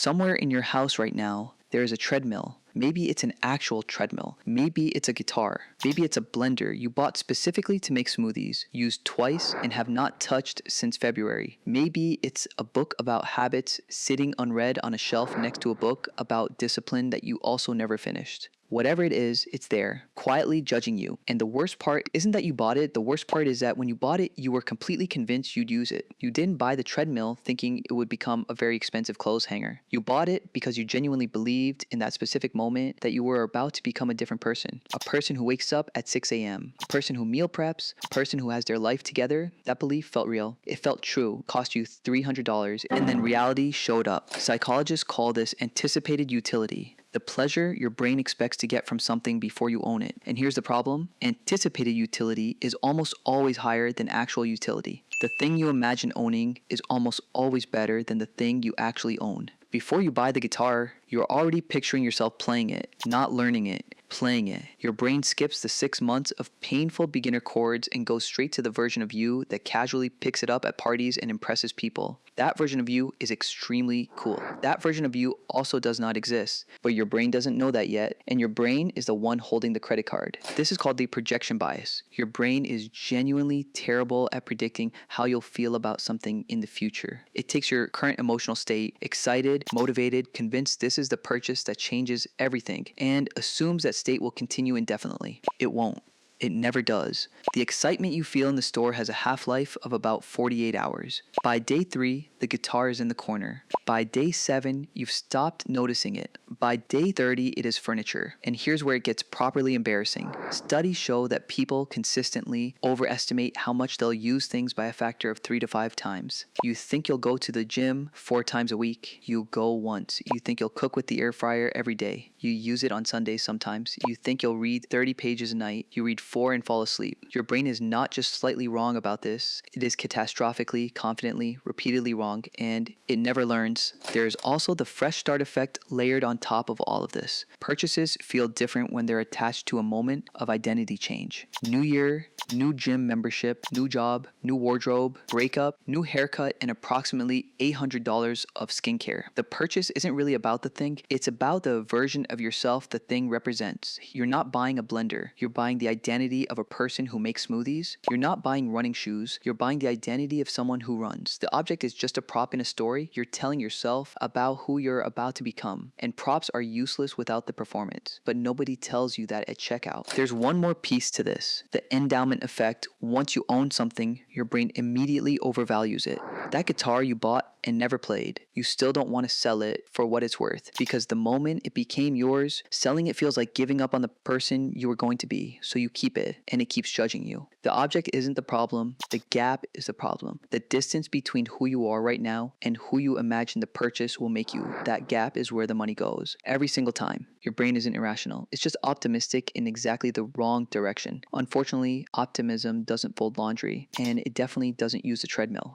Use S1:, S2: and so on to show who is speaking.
S1: Somewhere in your house right now, there is a treadmill. Maybe it's an actual treadmill. Maybe it's a guitar. Maybe it's a blender you bought specifically to make smoothies, used twice, and have not touched since February. Maybe it's a book about habits sitting unread on a shelf next to a book about discipline that you also never finished. Whatever it is, it's there, quietly judging you. And the worst part isn't that you bought it, the worst part is that when you bought it, you were completely convinced you'd use it. You didn't buy the treadmill thinking it would become a very expensive clothes hanger. You bought it because you genuinely believed in that specific moment that you were about to become a different person. A person who wakes up at 6 a.m., a person who meal preps, a person who has their life together. That belief felt real. It felt true, cost you $300, and then reality showed up. Psychologists call this anticipated utility. The pleasure your brain expects to get from something before you own it. And here's the problem: anticipated utility is almost always higher than actual utility. The thing you imagine owning is almost always better than the thing you actually own. Before you buy the guitar, you're already picturing yourself playing it, not learning it, playing it. Your brain skips the 6 months of painful beginner chords and goes straight to the version of you that casually picks it up at parties and impresses people. That version of you is extremely cool. That version of you also does not exist, but your brain doesn't know that yet, and your brain is the one holding the credit card. This is called the projection bias. Your brain is genuinely terrible at predicting how you'll feel about something in the future. It takes your current emotional state, excited, motivated, convinced this is the purchase that changes everything, and assumes that state will continue indefinitely. It won't. It never does. The excitement you feel in the store has a half-life of about 48 hours. By day 3, the guitar is in the corner. By day 7, you've stopped noticing it. By day 30, it is furniture. And here's where it gets properly embarrassing. Studies show that people consistently overestimate how much they'll use things by a factor of 3 to 5 times. You think you'll go to the gym 4 times a week. You go once. You think you'll cook with the air fryer every day. You use it on Sundays sometimes. You think you'll read 30 pages a night. You read 4 and fall asleep. Your brain is not just slightly wrong about this. It is catastrophically, confidently, repeatedly wrong, and it never learns. There is also the fresh start effect layered on top of all of this. Purchases feel different when they're attached to a moment of identity change. New year, new gym membership, new job, new wardrobe, breakup, new haircut, and approximately $800 of skincare. The purchase isn't really about the thing, it's about the version of yourself the thing represents. You're not buying a blender, you're buying the identity of a person who makes smoothies. You're not buying running shoes, you're buying the identity of someone who runs. The object is just a prop in a story. You're telling yourself about who you're about to become. And props are useless without the performance. But nobody tells you that at checkout. There's one more piece to this. The endowment effect. Once you own something, your brain immediately overvalues it. That guitar you bought and never played, you still don't want to sell it for what it's worth, because the moment it became yours, selling it feels like giving up on the person you were going to be, so you keep it, and it keeps judging you. The object isn't the problem, the gap is the problem. The distance between who you are right now and who you imagine the purchase will make you, that gap is where the money goes. Every single time. Your brain isn't irrational, it's just optimistic in exactly the wrong direction. Unfortunately, optimism doesn't fold laundry, and it definitely doesn't use the treadmill.